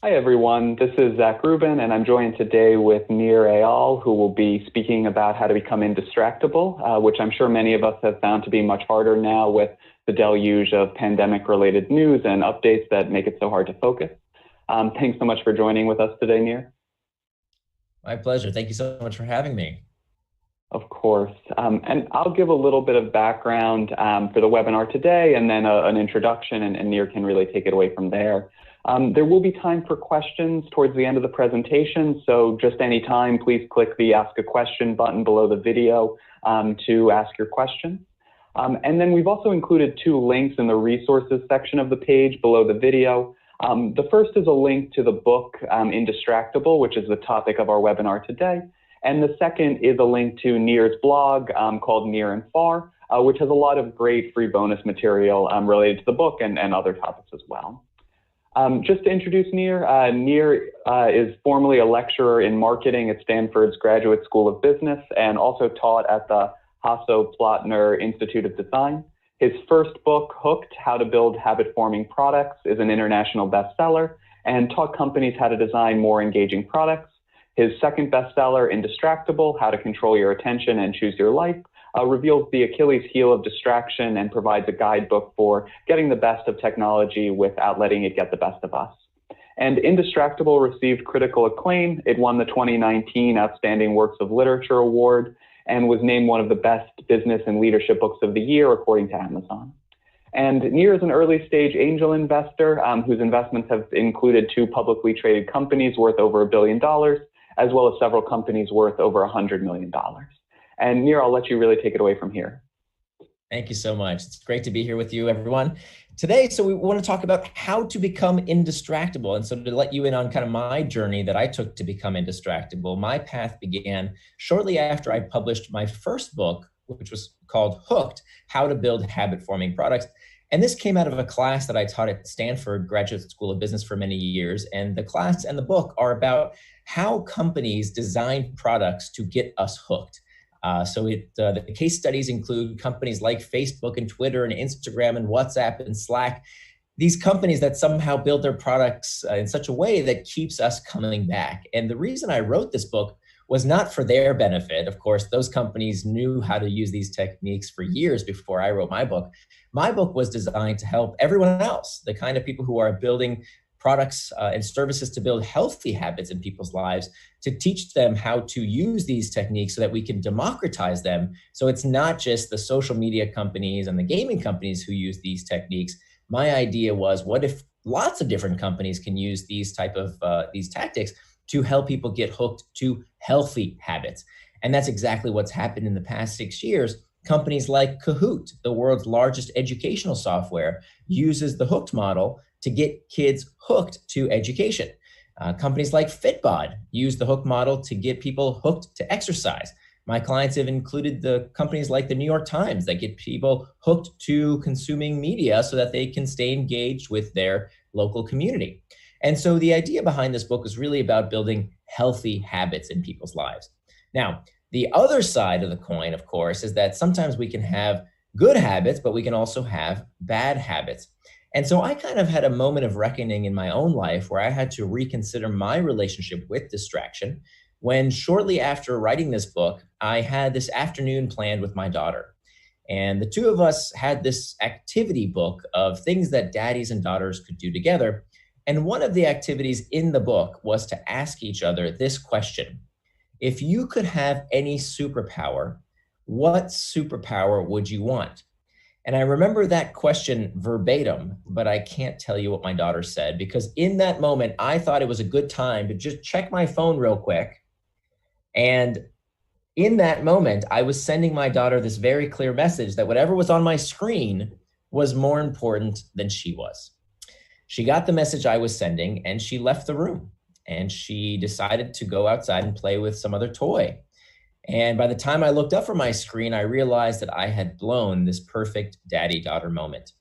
Hi, everyone. This is Zach Rubin, and I'm joined today with Nir Eyal, who will be speaking about how to become indistractable, which I'm sure many of us have found to be much harder now with the deluge of pandemic-related news and updates that make it so hard to focus. Thanks so much for joining with us today, Nir. My pleasure. Thank you so much for having me. Of course. And I'll give a little bit of background for the webinar today, and then an introduction, and Nir can really take it away from there. There will be time for questions towards the end of the presentation, so just any time, please click the Ask a Question button below the video to ask your question. And then we've also included two links in the resources section of the page below the video. The first is a link to the book Indistractable, which is the topic of our webinar today. And the second is a link to Nir's blog called Near and Far, which has a lot of great free bonus material related to the book and other topics as well. Just to introduce Nir, Nir is formerly a lecturer in marketing at Stanford's Graduate School of Business and also taught at the Hasso-Plattner Institute of Design. His first book, Hooked: How to Build Habit-Forming Products, is an international bestseller and taught companies how to design more engaging products. His second bestseller, Indistractable: How to Control Your Attention and Choose Your Life, reveals the Achilles heel of distraction and provides a guidebook for getting the best of technology without letting it get the best of us. And Indistractable received critical acclaim. It won the 2019 Outstanding Works of Literature Award and was named one of the best business and leadership books of the year, according to Amazon. And Nir is an early stage angel investor whose investments have included two publicly traded companies worth over $1 billion, as well as several companies worth over $100 million. And Nir, I'll let you really take it away from here. Thank you so much. It's great to be here with you, everyone. Today, so we want to talk about how to become indistractable. And so to let you in on kind of my journey that I took to become indistractable, my path began shortly after I published my first book, which was called Hooked: How to Build Habit-Forming Products. And this came out of a class that I taught at Stanford Graduate School of Business for many years. And the class and the book are about how companies design products to get us hooked. The case studies include companies like Facebook and Twitter and Instagram and WhatsApp and Slack, these companies that somehow build their products in such a way that keeps us coming back. And the reason I wrote this book was not for their benefit. Of course, those companies knew how to use these techniques for years before I wrote my book. My book was designed to help everyone else, the kind of people who are building products and services to build healthy habits in people's lives, to teach them how to use these techniques so that we can democratize them. So it's not just the social media companies and the gaming companies who use these techniques. My idea was, what if lots of different companies can use these tactics to help people get hooked to healthy habits? And that's exactly what's happened in the past 6 years. Companies like Kahoot, the world's largest educational software, uses the Hooked model to get kids hooked to education. Companies like Fitbod use the Hooked model to get people hooked to exercise. My clients have included the companies like the New York Times that get people hooked to consuming media so that they can stay engaged with their local community. And so the idea behind this book is really about building healthy habits in people's lives. Now, the other side of the coin, of course, is that sometimes we can have good habits, but we can also have bad habits. And so I kind of had a moment of reckoning in my own life where I had to reconsider my relationship with distraction when shortly after writing this book, I had this afternoon planned with my daughter. And the two of us had this activity book of things that daddies and daughters could do together. And one of the activities in the book was to ask each other this question: if you could have any superpower, what superpower would you want? And I remember that question verbatim, but I can't tell you what my daughter said, because in that moment, I thought it was a good time to just check my phone real quick. And in that moment, I was sending my daughter this very clear message that whatever was on my screen was more important than she was. She got the message I was sending and she left the room, and she decided to go outside and play with some other toy. And by the time I looked up from my screen, I realized that I had blown this perfect daddy-daughter moment.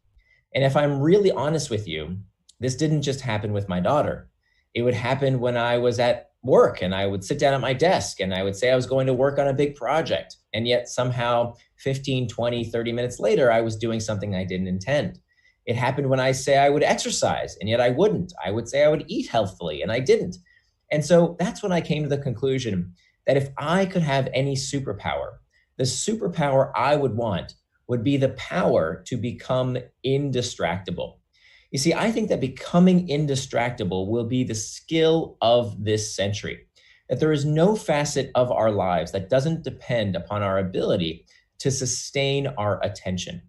And if I'm really honest with you, this didn't just happen with my daughter. It would happen when I was at work and I would sit down at my desk and I would say I was going to work on a big project. And yet somehow 15, 20, 30 minutes later, I was doing something I didn't intend. It happened when I say I would exercise, and yet I wouldn't. I would say I would eat healthfully, and I didn't. And so that's when I came to the conclusion that if I could have any superpower, the superpower I would want would be the power to become indistractable. You see, I think that becoming indistractable will be the skill of this century, that there is no facet of our lives that doesn't depend upon our ability to sustain our attention,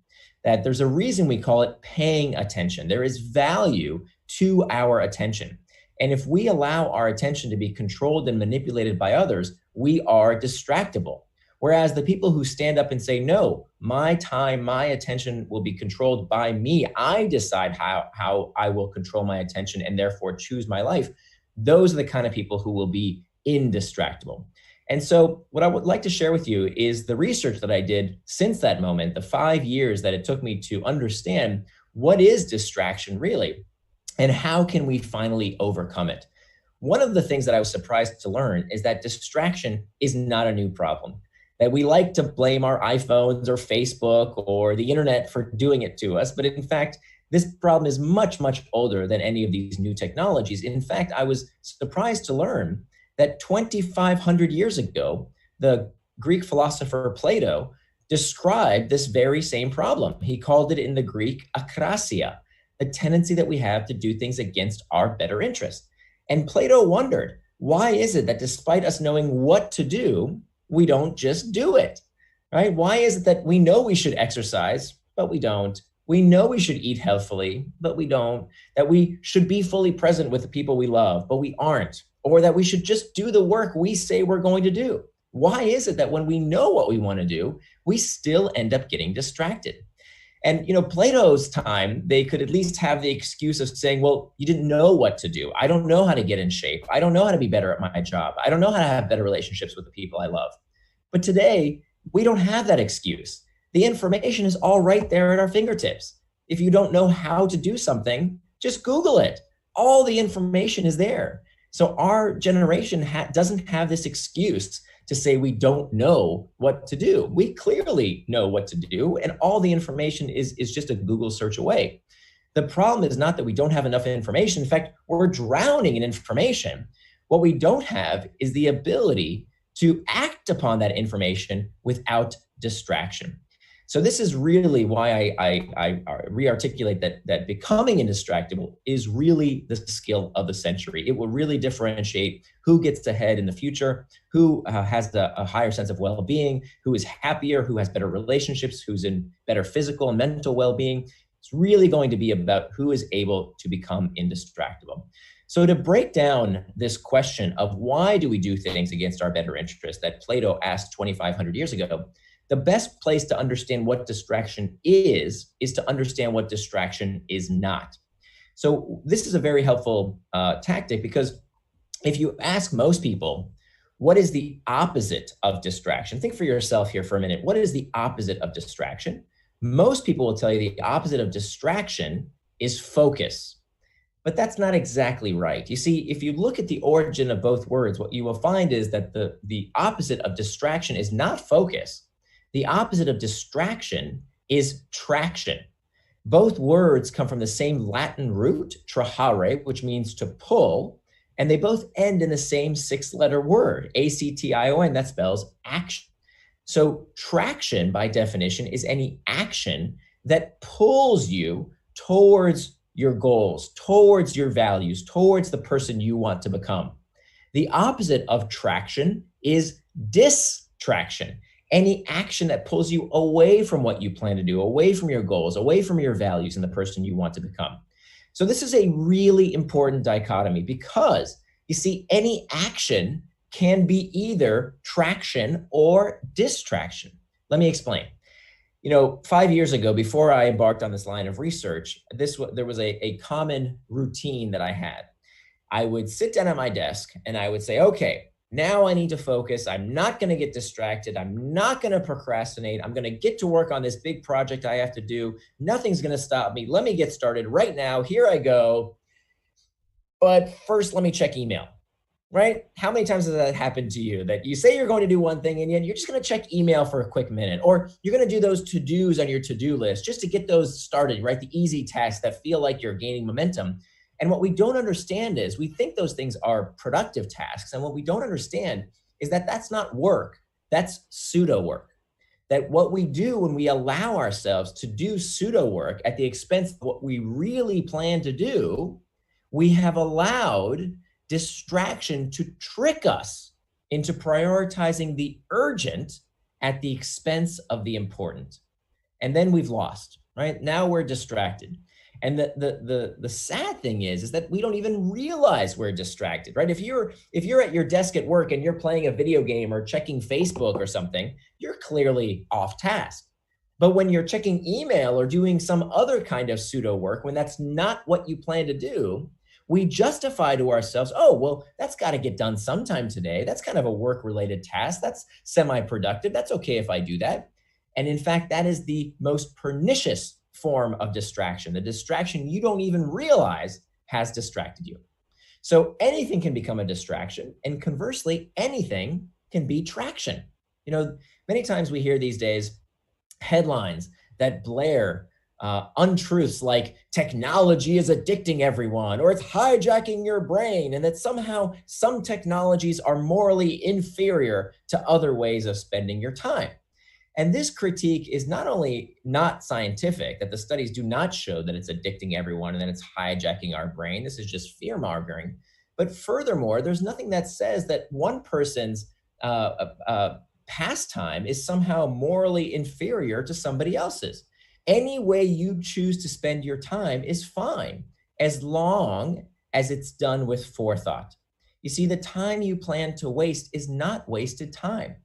that there's a reason we call it paying attention. There is value to our attention. And if we allow our attention to be controlled and manipulated by others, we are distractible. Whereas the people who stand up and say, no, my time, my attention will be controlled by me. I decide how I will control my attention and therefore choose my life. Those are the kind of people who will be indistractable. And so what I would like to share with you is the research that I did since that moment, the 5 years that it took me to understand what is distraction really, and how can we finally overcome it. One of the things that I was surprised to learn is that distraction is not a new problem, that we like to blame our iPhones or Facebook or the internet for doing it to us. But in fact, this problem is much, much older than any of these new technologies. In fact, I was surprised to learn that 2,500 years ago, the Greek philosopher Plato described this very same problem. He called it in the Greek akrasia, the tendency that we have to do things against our better interest. And Plato wondered, why is it that despite us knowing what to do, we don't just do it, right? Why is it that we know we should exercise, but we don't? We know we should eat healthfully, but we don't. That we should be fully present with the people we love, but we aren't. Or that we should just do the work we say we're going to do. Why is it that when we know what we want to do, we still end up getting distracted? And, Plato's time, they could at least have the excuse of saying, well, you didn't know what to do. I don't know how to get in shape. I don't know how to be better at my job. I don't know how to have better relationships with the people I love. But today, we don't have that excuse. The information is all right there at our fingertips. If you don't know how to do something, just Google it. All the information is there. So our generation doesn't have this excuse to say we don't know what to do. We clearly know what to do, and all the information is just a Google search away. The problem is not that we don't have enough information. In fact, we're drowning in information. What we don't have is the ability to act upon that information without distraction. So this is really why I re-articulate that becoming indistractable is really the skill of the century. It will really differentiate who gets ahead in the future, who has a higher sense of well-being, who is happier, who has better relationships, who's in better physical and mental well-being. It's really going to be about who is able to become indistractable. So to break down this question of why do we do things against our better interest that Plato asked 2,500 years ago, the best place to understand what distraction is to understand what distraction is not. So this is a very helpful tactic, because if you ask most people, what is the opposite of distraction? Think for yourself here for a minute. What is the opposite of distraction? Most people will tell you the opposite of distraction is focus. But that's not exactly right. You see, if you look at the origin of both words, what you will find is that the opposite of distraction is not focus. The opposite of distraction is traction. Both words come from the same Latin root, trahare, which means to pull, and they both end in the same 6-letter word, A-C-T-I-O-N, that spells action. So traction, by definition, is any action that pulls you towards your goals, towards your values, towards the person you want to become. The opposite of traction is distraction. Any action that pulls you away from what you plan to do, away from your goals, away from your values and the person you want to become. So this is a really important dichotomy, because you see, any action can be either traction or distraction. Let me explain. 5 years ago, before I embarked on this line of research, there was a common routine that I had. I would sit down at my desk and I would say, okay, now I need to focus. I'm not going to get distracted. I'm not going to procrastinate. I'm going to get to work on this big project I have to do. Nothing's going to stop me. Let me get started right now. Here I go. But first, let me check email. right? How many times has that happened to you that you say you're going to do one thing and yet you're just going to check email for a quick minute, or you're going to do those to-dos on your to-do list just to get those started, right? The easy tasks that feel like you're gaining momentum. And what we don't understand is we think those things are productive tasks. And what we don't understand is that that's not work. That's pseudo work. That what we do when we allow ourselves to do pseudo work at the expense of what we really plan to do, we have allowed distraction to trick us into prioritizing the urgent at the expense of the important. And then we've lost, right? Now we're distracted. And the sad thing is that we don't even realize we're distracted, right? If you're at your desk at work and you're playing a video game or checking Facebook or something, you're clearly off task. But when you're checking email or doing some other kind of pseudo work, when that's not what you plan to do, we justify to ourselves, oh, well, that's got to get done sometime today. That's kind of a work-related task. That's semi-productive. That's okay if I do that. And in fact, that is the most pernicious form of distraction, the distraction you don't even realize has distracted you. So anything can become a distraction, and conversely, anything can be traction. You know, many times we hear these days headlines that blare untruths like technology is addicting everyone, or it's hijacking your brain, and that somehow some technologies are morally inferior to other ways of spending your time. And this critique is not only not scientific, that the studies do not show that it's addicting everyone and that it's hijacking our brain. This is just fear-mongering. But furthermore, there's nothing that says that one person's pastime is somehow morally inferior to somebody else's. Any way you choose to spend your time is fine, as long as it's done with forethought. You see, the time you plan to waste is not wasted time.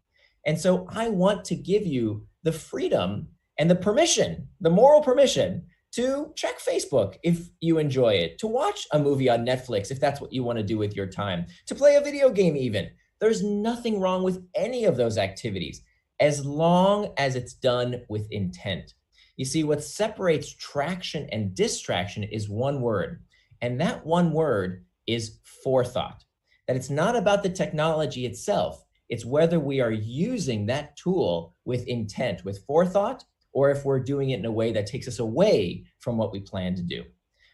And so I want to give you the freedom and the permission, the moral permission to check Facebook if you enjoy it, to watch a movie on Netflix if that's what you want to do with your time, to play a video game even. There's nothing wrong with any of those activities as long as it's done with intent. You see, what separates traction and distraction is one word, and that one word is forethought. That it's not about the technology itself. It's whether we are using that tool with intent, with forethought, or if we're doing it in a way that takes us away from what we plan to do.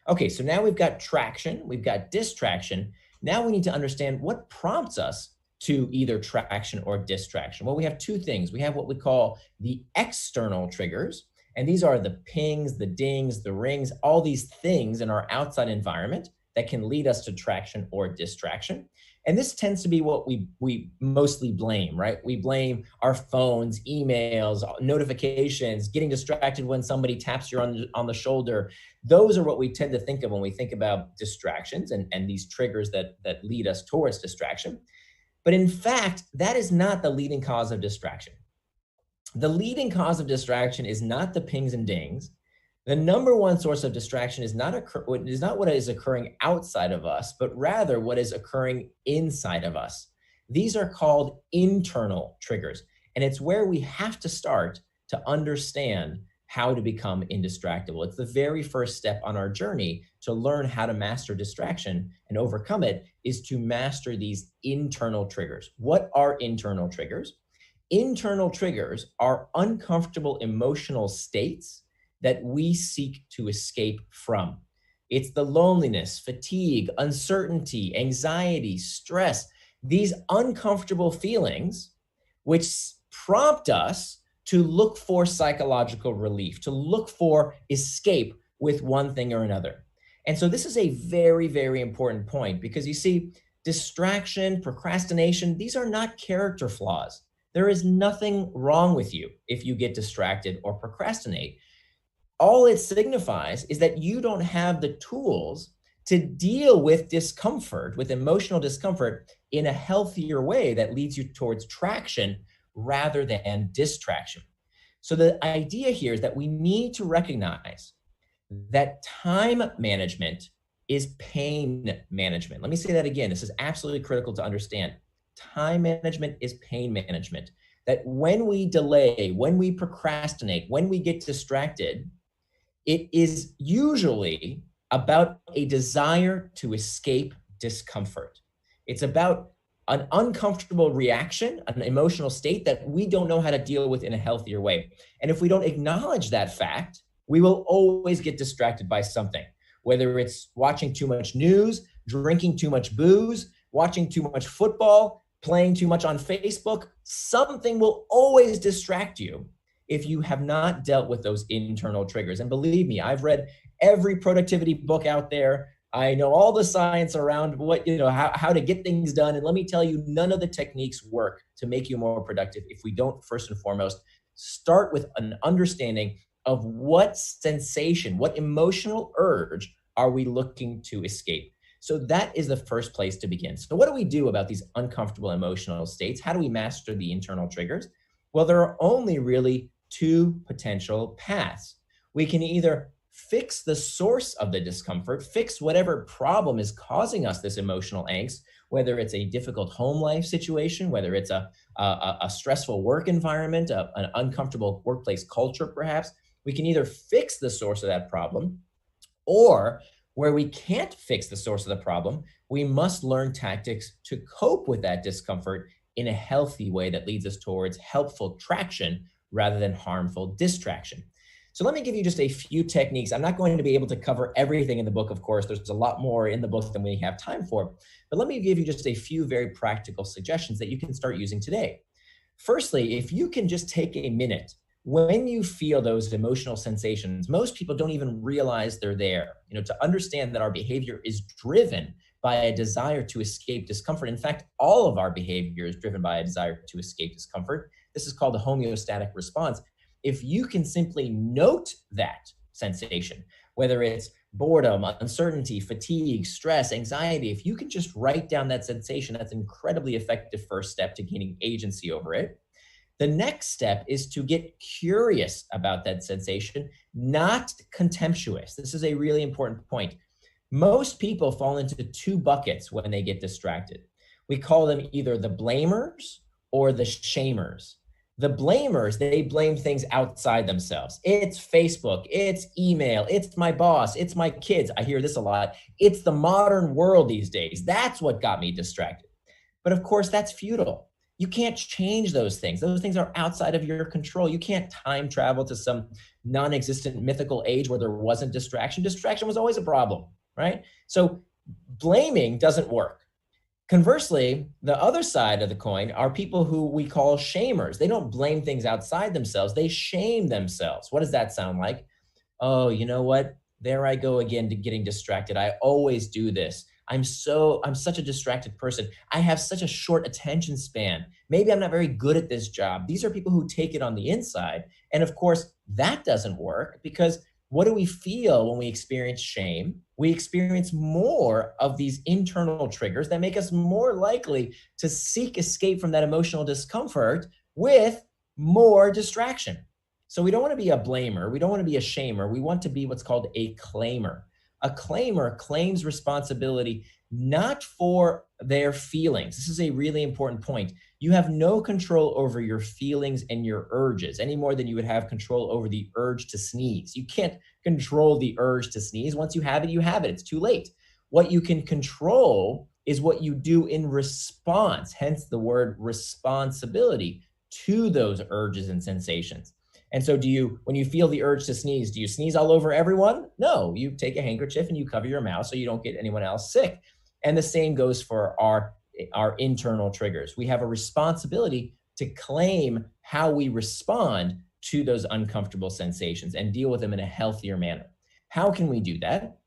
Okay, so now we've got traction, we've got distraction. Now we need to understand what prompts us to either traction or distraction. Well, we have two things. We have what we call the external triggers, and these are the pings, the dings, the rings, all these things in our outside environment that can lead us to traction or distraction. And this tends to be what we mostly blame, right? We blame our phones, emails, notifications, getting distracted when somebody taps you on the shoulder. Those are what we tend to think of when we think about distractions and these triggers that lead us towards distraction. But in fact, that is not the leading cause of distraction. The leading cause of distraction is not the pings and dings. The number one source of distraction is not what is occurring outside of us, but rather what is occurring inside of us. These are called internal triggers, and it's where we have to start to understand how to become indistractable. It's the very first step on our journey to learn how to master distraction and overcome it, is to master these internal triggers. What are internal triggers? Internal triggers are uncomfortable emotional states that we seek to escape from. It's the loneliness, fatigue, uncertainty, anxiety, stress, these uncomfortable feelings which prompt us to look for psychological relief, to look for escape with one thing or another. And so this is a very, very important point, because you see, distraction, procrastination, these are not character flaws. There is nothing wrong with you if you get distracted or procrastinate. All it signifies is that you don't have the tools to deal with discomfort, with emotional discomfort, in a healthier way that leads you towards traction rather than distraction. So the idea here is that we need to recognize that time management is pain management. Let me say that again. This is absolutely critical to understand. Time management is pain management. That when we delay, when we procrastinate, when we get distracted, it is usually about a desire to escape discomfort. It's about an uncomfortable reaction, an emotional state that we don't know how to deal with in a healthier way. And if we don't acknowledge that fact, we will always get distracted by something, whether it's watching too much news, drinking too much booze, watching too much football, playing too much on Facebook. Something will always distract you if you have not dealt with those internal triggers. And believe me, I've read every productivity book out there. I know all the science around how to get things done. And let me tell you, none of the techniques work to make you more productive if we don't first and foremost start with an understanding of what sensation, what emotional urge are we looking to escape. So that is the first place to begin. So what do we do about these uncomfortable emotional states? How do we master the internal triggers? Well, there are only really two potential paths. We can either fix the source of the discomfort, fix whatever problem is causing us this emotional angst, whether it's a difficult home life situation, whether it's a stressful work environment, an uncomfortable workplace culture, perhaps. We can either fix the source of that problem, or where we can't fix the source of the problem, we must learn tactics to cope with that discomfort in a healthy way that leads us towards helpful traction rather than harmful distraction. So let me give you just a few techniques. I'm not going to be able to cover everything in the book, of course. There's a lot more in the book than we have time for. But let me give you just a few very practical suggestions that you can start using today. Firstly, if you can just take a minute when you feel those emotional sensations, most people don't even realize they're there. To understand that our behavior is driven by a desire to escape discomfort. In fact, all of our behavior is driven by a desire to escape discomfort. This is called the homeostatic response. If you can simply note that sensation, whether it's boredom, uncertainty, fatigue, stress, anxiety, if you can just write down that sensation, that's an incredibly effective first step to gaining agency over it. The next step is to get curious about that sensation, not contemptuous. This is a really important point. Most people fall into two buckets when they get distracted. We call them either the blamers or the shamers. The blamers, they blame things outside themselves. It's Facebook, it's email, it's my boss, it's my kids. I hear this a lot. It's the modern world these days. That's what got me distracted. But of course, that's futile. You can't change those things. Those things are outside of your control. You can't time travel to some non-existent mythical age where there wasn't distraction. Distraction was always a problem, right? So blaming doesn't work. Conversely, the other side of the coin are people who we call shamers. They don't blame things outside themselves. They shame themselves. What does that sound like? Oh, you know what? There I go again to getting distracted. I always do this. I'm such a distracted person. I have such a short attention span. Maybe I'm not very good at this job. These are people who take it on the inside. And of course, that doesn't work because what do we feel when we experience shame? We experience more of these internal triggers that make us more likely to seek escape from that emotional discomfort with more distraction. So we don't want to be a blamer. We don't want to be a shamer. We want to be what's called a claimer. A claimer claims responsibility not for their feelings. This is a really important point. You have no control over your feelings and your urges any more than you would have control over the urge to sneeze. You can't control the urge to sneeze. Once you have it, you have it. It's too late. What you can control is what you do in response, hence the word responsibility to those urges and sensations. And so when you feel the urge to sneeze, do you sneeze all over everyone? No, you take a handkerchief and you cover your mouth so you don't get anyone else sick. And the same goes for our internal triggers. We have a responsibility to claim how we respond to those uncomfortable sensations and deal with them in a healthier manner. How can we do that?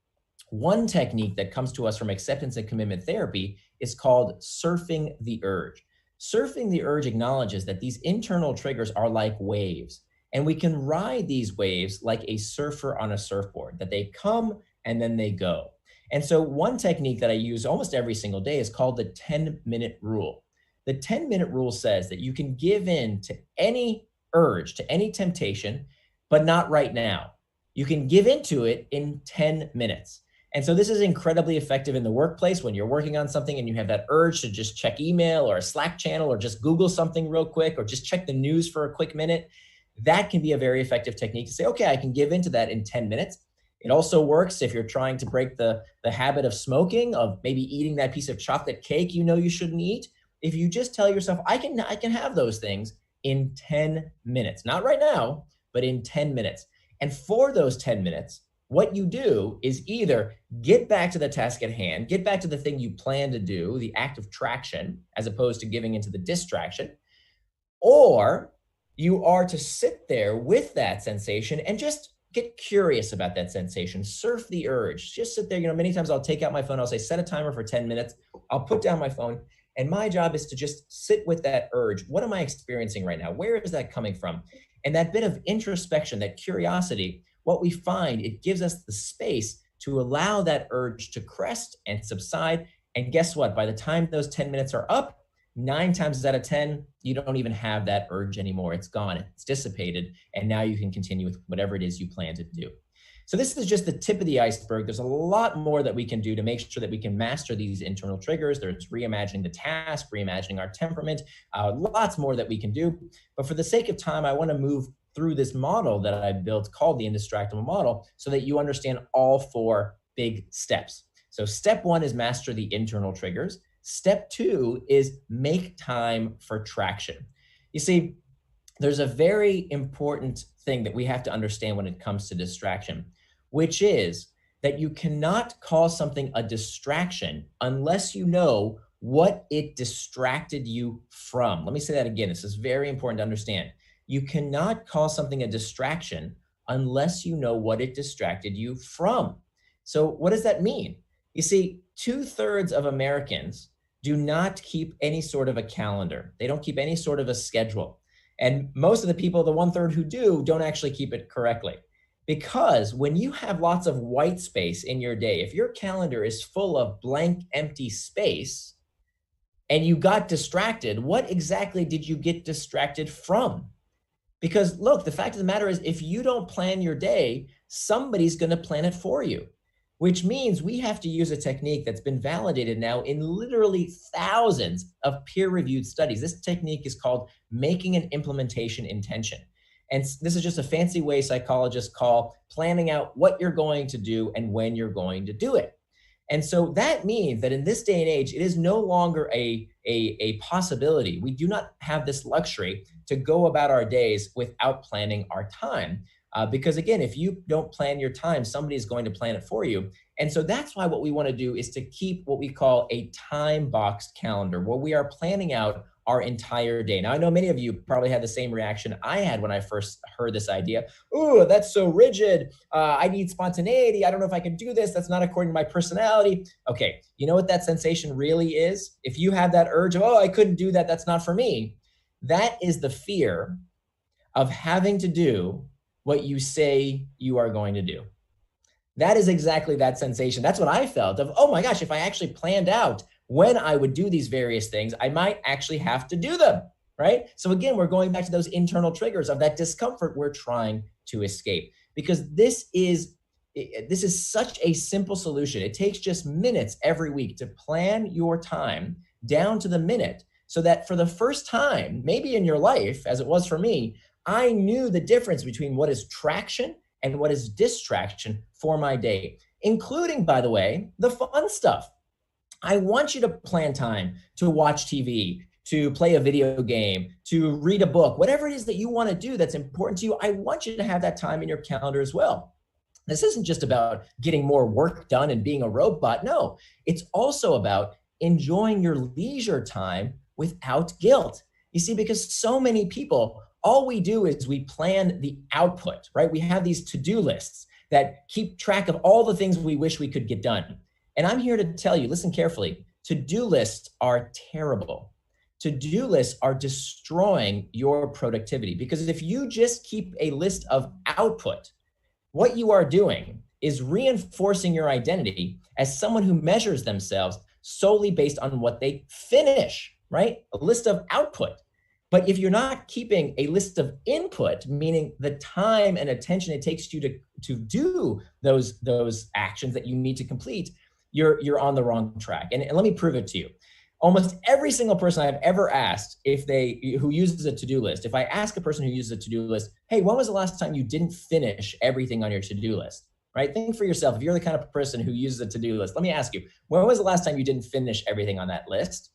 One technique that comes to us from acceptance and commitment therapy is called surfing the urge. Surfing the urge acknowledges that these internal triggers are like waves. And we can ride these waves like a surfer on a surfboard, that they come and then they go. And so one technique that I use almost every single day is called the 10-minute rule. The 10-minute rule says that you can give in to any urge, to any temptation, but not right now. You can give into it in 10 minutes. And so this is incredibly effective in the workplace when you're working on something and you have that urge to just check email or a Slack channel or just Google something real quick or just check the news for a quick minute. That can be a very effective technique to say, okay, I can give into that in 10 minutes. It also works if you're trying to break the habit of smoking, of maybe eating that piece of chocolate cake you know you shouldn't eat. If you just tell yourself, I can have those things in 10 minutes, not right now, but in 10 minutes. And for those 10 minutes, what you do is either get back to the task at hand, get back to the thing you plan to do, the act of traction, as opposed to giving into the distraction, or you are to sit there with that sensation and just get curious about that sensation, surf the urge, just sit there. Many times I'll take out my phone, I'll say, set a timer for 10 minutes. I'll put down my phone, and my job is to just sit with that urge. What am I experiencing right now? Where is that coming from? And that bit of introspection, that curiosity, what we find, it gives us the space to allow that urge to crest and subside. And guess what? By the time those 10 minutes are up, 9 times out of 10, you don't even have that urge anymore. It's gone, it's dissipated, and now you can continue with whatever it is you plan to do. So this is just the tip of the iceberg. There's a lot more that we can do to make sure that we can master these internal triggers. There's reimagining the task, reimagining our temperament, lots more that we can do. But for the sake of time, I want to move through this model that I built called the Indistractable model so that you understand all 4 big steps. So step 1 is master the internal triggers. Step 2 is make time for traction. You see, there's a very important thing that we have to understand when it comes to distraction, which is that you cannot call something a distraction unless you know what it distracted you from. Let me say that again. This is very important to understand. You cannot call something a distraction unless you know what it distracted you from. So what does that mean? You see, 2/3 of Americans do not keep any sort of a calendar. They don't keep any sort of a schedule. And most of the people, the 1/3 who do, don't actually keep it correctly. Because when you have lots of white space in your day, if your calendar is full of blank, empty space, and you got distracted, what exactly did you get distracted from? Because look, the fact of the matter is, if you don't plan your day, somebody's going to plan it for you, which means we have to use a technique that's been validated now in literally thousands of peer-reviewed studies. This technique is called making an implementation intention. And this is just a fancy way psychologists call planning out what you're going to do and when you're going to do it. And so that means that in this day and age, it is no longer a possibility. We do not have this luxury to go about our days without planning our time. Because again, if you don't plan your time, somebody is going to plan it for you. And so that's why what we want to do is to keep what we call a time-boxed calendar, where we are planning out our entire day. Now, I know many of you probably had the same reaction I had when I first heard this idea. Ooh, that's so rigid. I need spontaneity. I don't know if I can do this. That's not according to my personality. Okay, you know what that sensation really is? If you have that urge of, oh, I couldn't do that, that's not for me. That is the fear of having to do what you say you are going to do. That is exactly that sensation. That's what I felt of, oh my gosh, if I actually planned out when I would do these various things, I might actually have to do them, right? So again, we're going back to those internal triggers of that discomfort we're trying to escape, because this is such a simple solution. It takes just minutes every week to plan your time down to the minute, so that for the first time, maybe in your life, as it was for me, I knew the difference between what is traction and what is distraction for my day, including, by the way, the fun stuff. I want you to plan time to watch TV, to play a video game, to read a book, whatever it is that you want to do that's important to you. I want you to have that time in your calendar as well. This isn't just about getting more work done and being a robot. No, it's also about enjoying your leisure time without guilt. You see, because so many people, all we do is we plan the output, right? We have these to-do lists that keep track of all the things we wish we could get done. And I'm here to tell you, listen carefully, to-do lists are terrible. To-do lists are destroying your productivity, because if you just keep a list of output, what you are doing is reinforcing your identity as someone who measures themselves solely based on what they finish, right? A list of output. But if you're not keeping a list of input, meaning the time and attention it takes you to do those actions that you need to complete, you're on the wrong track. And let me prove it to you. Almost every single person I've ever asked who uses a to-do list, if I ask a person who uses a to-do list, hey, when was the last time you didn't finish everything on your to-do list, right? Think for yourself. If you're the kind of person who uses a to-do list, let me ask you, when was the last time you didn't finish everything on that list?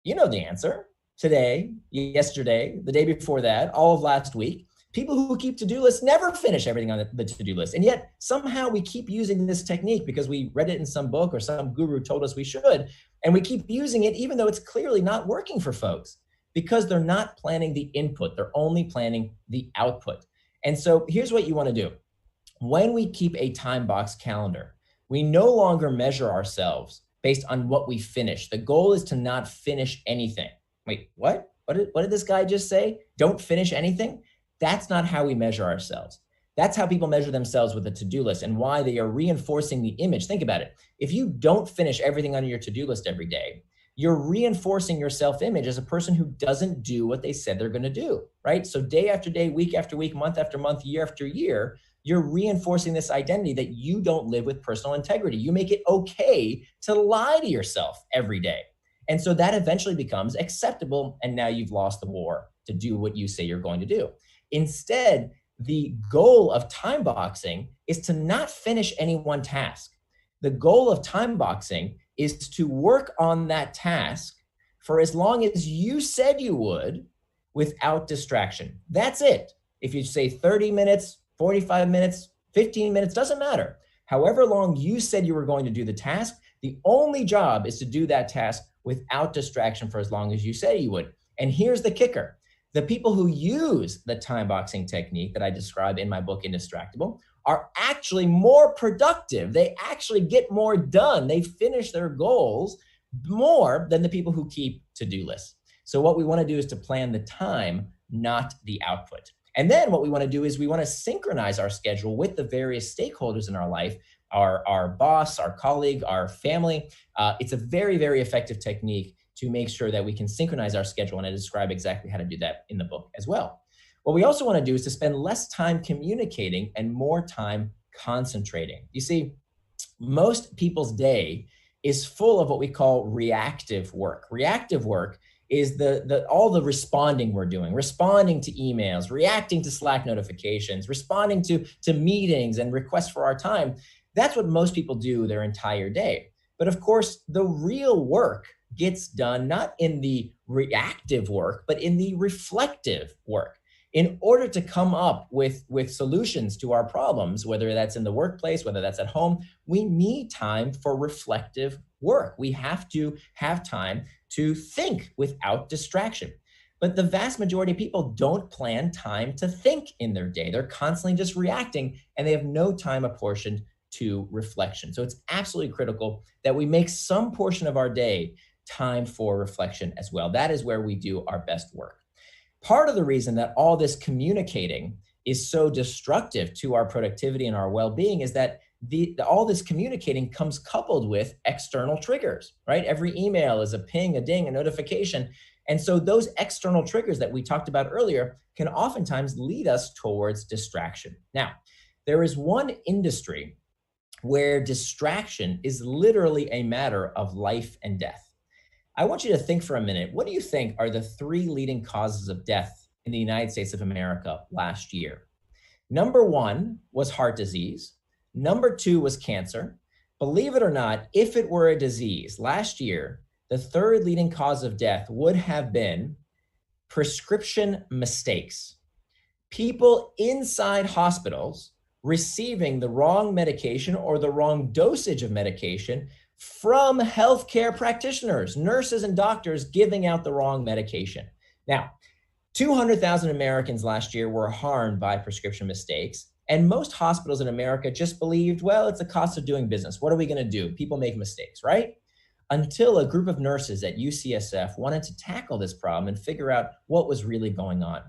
You know the answer. Today, yesterday, the day before that, all of last week. People who keep to-do lists never finish everything on the to-do list. And yet somehow we keep using this technique because we read it in some book or some guru told us we should. And we keep using it even though it's clearly not working for folks because they're not planning the input. They're only planning the output. And so here's what you want to do. When we keep a time box calendar, we no longer measure ourselves based on what we finish. The goal is to not finish anything. Wait, what? What did this guy just say? Don't finish anything? That's not how we measure ourselves. That's how people measure themselves with a to-do list and why they are reinforcing the image. Think about it. If you don't finish everything on your to-do list every day, you're reinforcing your self-image as a person who doesn't do what they said they're going to do, right? So day after day, week after week, month after month, year after year, you're reinforcing this identity that you don't live with personal integrity. You make it okay to lie to yourself every day. And so that eventually becomes acceptable. And now you've lost the war to do what you say you're going to do. Instead, the goal of time boxing is to not finish any one task. The goal of time boxing is to work on that task for as long as you said you would without distraction. That's it. If you say 30 minutes, 45 minutes, 15 minutes, doesn't matter. However long you said you were going to do the task, the only job is to do that task without distraction for as long as you say you would. And here's the kicker. The people who use the time boxing technique that I describe in my book, Indistractable, are actually more productive. They actually get more done. They finish their goals more than the people who keep to-do lists. So what we want to do is to plan the time, not the output. And then what we want to do is we want to synchronize our schedule with the various stakeholders in our life, our boss, our colleague, our family. It's a very, very effective technique to make sure that we can synchronize our schedule. And I describe exactly how to do that in the book as well. What we also want to do is to spend less time communicating and more time concentrating. You see, most people's day is full of what we call reactive work. Reactive work is all the responding we're doing, responding to emails, reacting to Slack notifications, responding to meetings and requests for our time. That's what most people do their entire day. But of course, the real work gets done not in the reactive work, but in the reflective work. In order to come up with solutions to our problems, whether that's in the workplace, whether that's at home, we need time for reflective work. We have to have time to think without distraction. But the vast majority of people don't plan time to think in their day. They're constantly just reacting and they have no time apportioned to reflection. So it's absolutely critical that we make some portion of our day time for reflection as well. That is where we do our best work. Part of the reason that all this communicating is so destructive to our productivity and our well-being is that all this communicating comes coupled with external triggers, right? Every email is a ping, a ding, a notification. And so those external triggers that we talked about earlier can oftentimes lead us towards distraction. Now, there is one industry where distraction is literally a matter of life and death. I want you to think for a minute, what do you think are the 3 leading causes of death in the United States of America last year? Number 1 was heart disease. Number 2 was cancer. Believe it or not, if it were a disease last year, the 3rd leading cause of death would have been prescription mistakes. People inside hospitals receiving the wrong medication or the wrong dosage of medication from healthcare practitioners, nurses and doctors giving out the wrong medication. Now, 200,000 Americans last year were harmed by prescription mistakes, and most hospitals in America just believed, well, it's the cost of doing business. What are we going to do? People make mistakes, right? Until a group of nurses at UCSF wanted to tackle this problem and figure out what was really going on.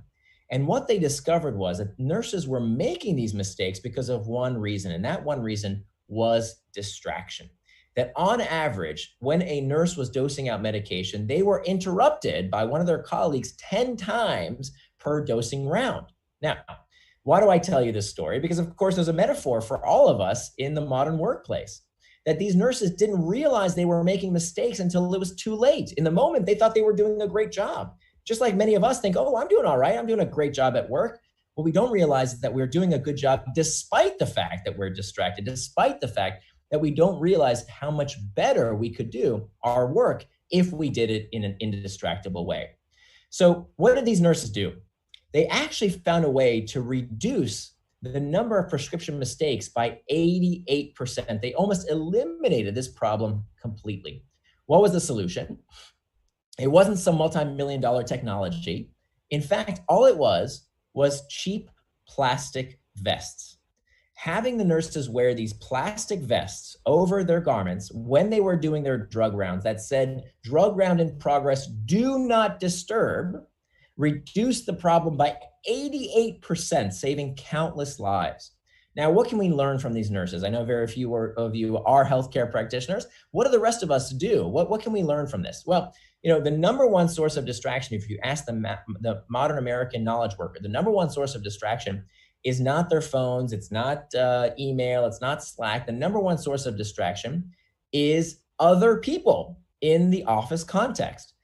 And what they discovered was that nurses were making these mistakes because of one reason, and that one reason was distraction. That on average, when a nurse was dosing out medication, they were interrupted by one of their colleagues 10 times per dosing round. Now, why do I tell you this story? Because of course, there's a metaphor for all of us in the modern workplace, that these nurses didn't realize they were making mistakes until it was too late. In the moment, they thought they were doing a great job. Just like many of us think, oh, I'm doing all right. I'm doing a great job at work. What we don't realize is that we're doing a good job despite the fact that we're distracted, despite the fact that we don't realize how much better we could do our work if we did it in an indistractable way. So what did these nurses do? They actually found a way to reduce the number of prescription mistakes by 88%. They almost eliminated this problem completely. What was the solution? It wasn't some multi-million-dollar technology. In fact, all it was cheap plastic vests. Having the nurses wear these plastic vests over their garments when they were doing their drug rounds that said, drug round in progress, do not disturb, reduced the problem by 88%, saving countless lives. Now, what can we learn from these nurses? I know very few of you are healthcare practitioners. What do the rest of us do? What can we learn from this? Well, the number one source of distraction, if you ask the modern American knowledge worker, the number one source of distraction is not their phones, it's not email, it's not Slack. The number one source of distraction is other people in the office context.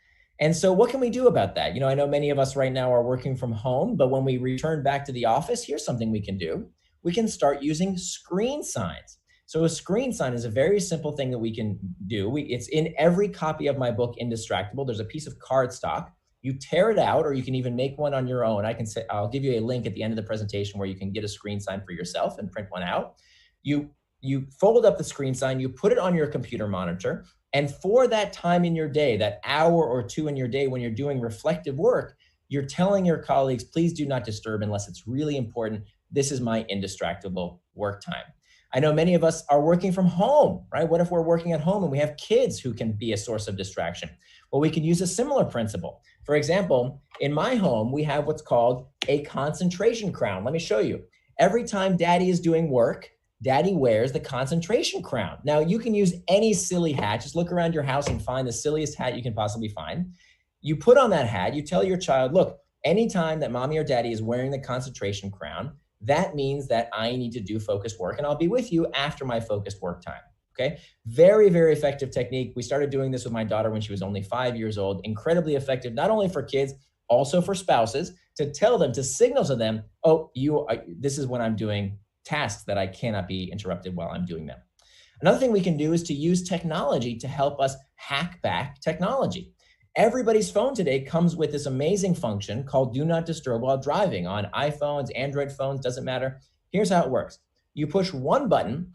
And so what can we do about that? I know many of us right now are working from home, but when we return back to the office, here's something we can do. We can start using screen signs. So a screen sign is a very simple thing that we can do. It's in every copy of my book, Indistractable. There's a piece of cardstock. You tear it out, or you can even make one on your own. I'll give you a link at the end of the presentation where you can get a screen sign for yourself and print one out. You fold up the screen sign, you put it on your computer monitor, and for that time in your day, that hour or two in your day when you're doing reflective work, you're telling your colleagues, please do not disturb unless it's really important. This is my indistractable work time. I know many of us are working from home, right? What if we're working at home and we have kids who can be a source of distraction? Well, we can use a similar principle. For example, in my home, we have what's called a concentration crown. Let me show you. Every time daddy is doing work, daddy wears the concentration crown. Now, you can use any silly hat. Just look around your house and find the silliest hat you can possibly find. You put on that hat, you tell your child, look, anytime that mommy or daddy is wearing the concentration crown, that means that I need to do focused work, and I'll be with you after my focused work time. Okay, very, very effective technique. We started doing this with my daughter when she was only 5 years old. Incredibly effective, not only for kids, also for spouses, to tell them, to signal to them, oh, this is when I'm doing tasks that I cannot be interrupted while I'm doing them. Another thing we can do is to use technology to help us hack back technology. Everybody's phone today comes with this amazing function called Do Not Disturb while driving on iPhones, Android phones, doesn't matter. Here's how it works. You push one button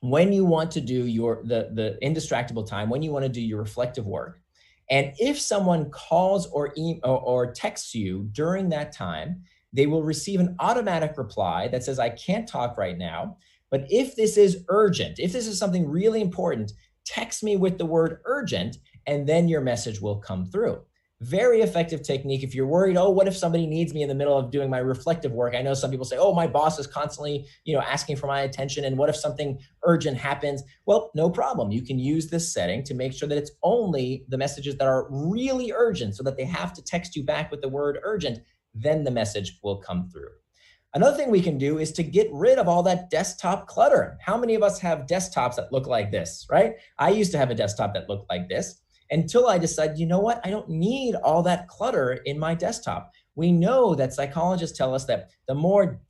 when you want to do the indistractable time, when you want to do your reflective work. And if someone calls or texts you during that time, they will receive an automatic reply that says, I can't talk right now, but if this is urgent, if this is something really important, text me with the word urgent, and then your message will come through. Very effective technique. If you're worried, oh, what if somebody needs me in the middle of doing my reflective work? I know some people say, oh, my boss is constantly, asking for my attention. And what if something urgent happens? Well, no problem. You can use this setting to make sure that it's only the messages that are really urgent so that they have to text you back with the word urgent. Then the message will come through. Another thing we can do is to get rid of all that desktop clutter. How many of us have desktops that look like this, right? I used to have a desktop that looked like this until I decided, you know what? I don't need all that clutter in my desktop. We know that psychologists tell us that the more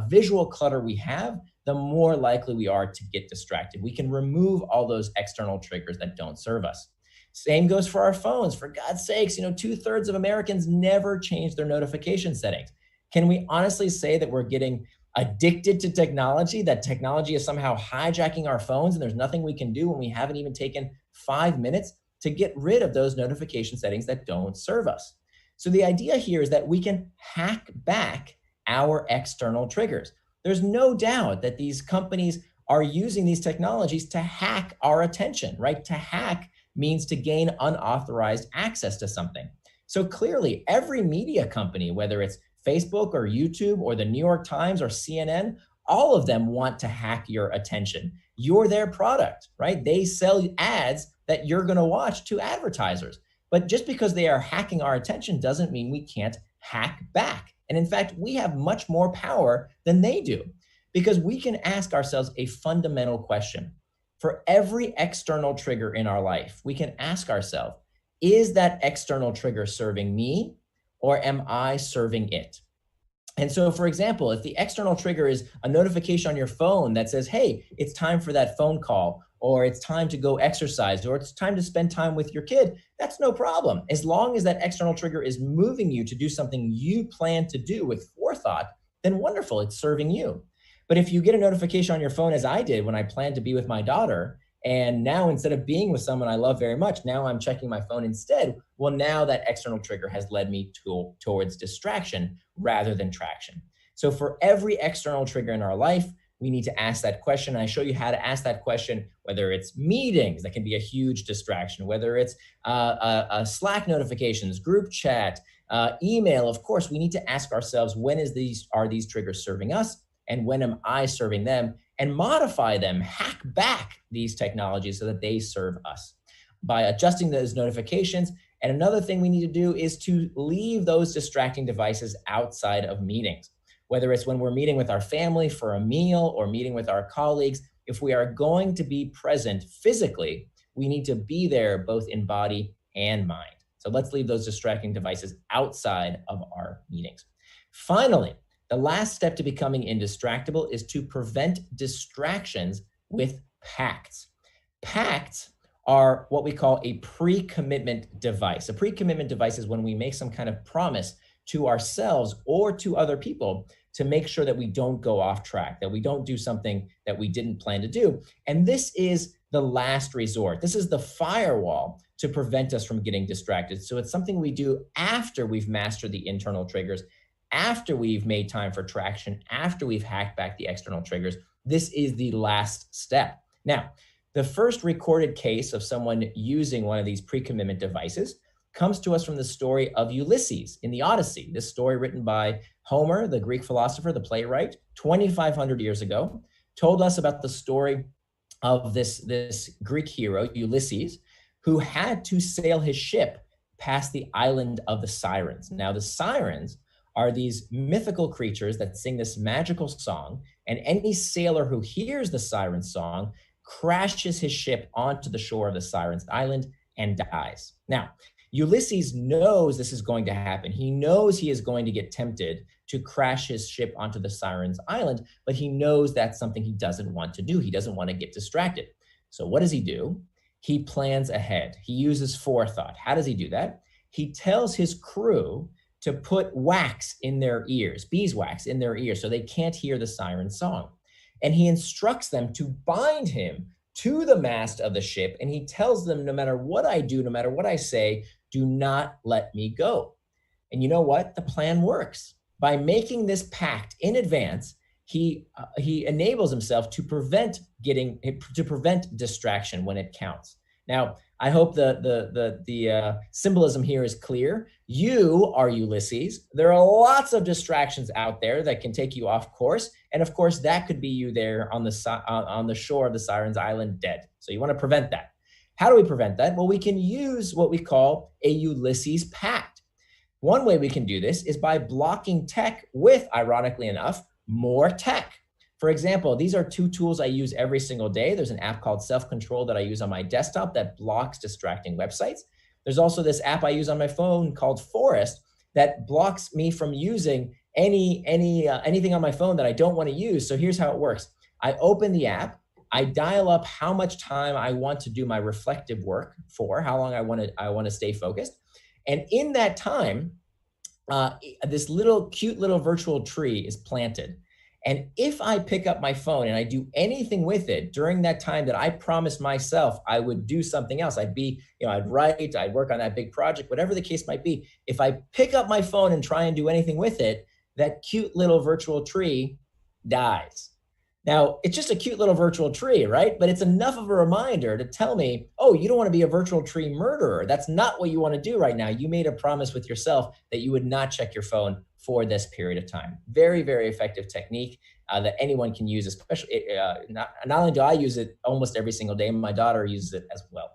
visual clutter we have, the more likely we are to get distracted. We can remove all those external triggers that don't serve us. Same goes for our phones. For God's sakes, 2/3 of Americans never change their notification settings. Can we honestly say that we're getting addicted to technology, that technology is somehow hijacking our phones and there's nothing we can do when we haven't even taken 5 minutes to get rid of those notification settings that don't serve us? So the idea here is that we can hack back our external triggers. There's no doubt that these companies are using these technologies to hack our attention, right? To hack means to gain unauthorized access to something. So clearly, every media company, whether it's Facebook or YouTube or the New York Times or CNN, all of them want to hack your attention. You're their product, right? They sell ads that you're going to watch to advertisers. But just because they are hacking our attention doesn't mean we can't hack back. And in fact, we have much more power than they do, because we can ask ourselves a fundamental question. For every external trigger in our life, we can ask ourselves, is that external trigger serving me or am I serving it? And so, for example, if the external trigger is a notification on your phone that says, hey, it's time for that phone call, or it's time to go exercise, or it's time to spend time with your kid, that's no problem. As long as that external trigger is moving you to do something you plan to do with forethought, then wonderful, it's serving you. But if you get a notification on your phone, as I did when I planned to be with my daughter, and now instead of being with someone I love very much, now I'm checking my phone instead, well, now that external trigger has led me towards distraction rather than traction. So for every external trigger in our life, we need to ask that question. And I show you how to ask that question, whether it's meetings, that can be a huge distraction, whether it's Slack notifications, group chat, email. Of course, we need to ask ourselves, when are these triggers serving us? And when am I serving them? And modify them, hack back these technologies so that they serve us by adjusting those notifications. And another thing we need to do is to leave those distracting devices outside of meetings, whether it's when we're meeting with our family for a meal or meeting with our colleagues. If we are going to be present physically, we need to be there both in body and mind. So let's leave those distracting devices outside of our meetings. Finally, the last step to becoming indistractable is to prevent distractions with pacts. Pacts are what we call a pre-commitment device. A pre-commitment device is when we make some kind of promise to ourselves or to other people to make sure that we don't go off track, that we don't do something that we didn't plan to do. And this is the last resort. This is the firewall to prevent us from getting distracted. So it's something we do after we've mastered the internal triggers, after we've made time for traction, after we've hacked back the external triggers. This is the last step. Now, the first recorded case of someone using one of these pre-commitment devices comes to us from the story of Ulysses in the Odyssey. This story, written by Homer, the Greek philosopher, the playwright, 2,500 years ago, told us about the story of this Greek hero, Ulysses, who had to sail his ship past the island of the Sirens. Now, the Sirens are these mythical creatures that sing this magical song, and any sailor who hears the siren song crashes his ship onto the shore of the Sirens Island and dies. Now, Ulysses knows this is going to happen. He knows he is going to get tempted to crash his ship onto the Sirens Island, but he knows that's something he doesn't want to do. He doesn't want to get distracted. So what does he do? He plans ahead. He uses forethought. How does he do that? He tells his crew to put wax in their ears, beeswax in their ears, so they can't hear the siren song. And he instructs them to bind him to the mast of the ship. And he tells them, no matter what I do, no matter what I say, do not let me go. And you know what? The plan works. By making this pact in advance, he enables himself to prevent distraction when it counts. Now, I hope the symbolism here is clear. You are Ulysses. There are lots of distractions out there that can take you off course, and of course, that could be you there on the shore of the Sirens Island, dead. So you want to prevent that. How do we prevent that? Well, we can use what we call a Ulysses pact. One way we can do this is by blocking tech with, ironically enough, more tech. For example, these are two tools I use every single day. There's an app called Self-Control that I use on my desktop that blocks distracting websites. There's also this app I use on my phone called Forest that blocks me from using anything on my phone that I don't want to use. So here's how it works. I open the app, I dial up how much time I want to do my reflective work for, how long I want to stay focused. And in that time, this cute little virtual tree is planted. And if I pick up my phone and I do anything with it during that time that I promised myself I would do something else, I'd write, I'd work on that big project, whatever the case might be. If I pick up my phone and try and do anything with it, that cute little virtual tree dies. Now, it's just a cute little virtual tree, right? But it's enough of a reminder to tell me, oh, you don't want to be a virtual tree murderer. That's not what you want to do right now. You made a promise with yourself that you would not check your phone for this period of time. Very, very effective technique that anyone can use, especially, not only do I use it almost every single day, my daughter uses it as well.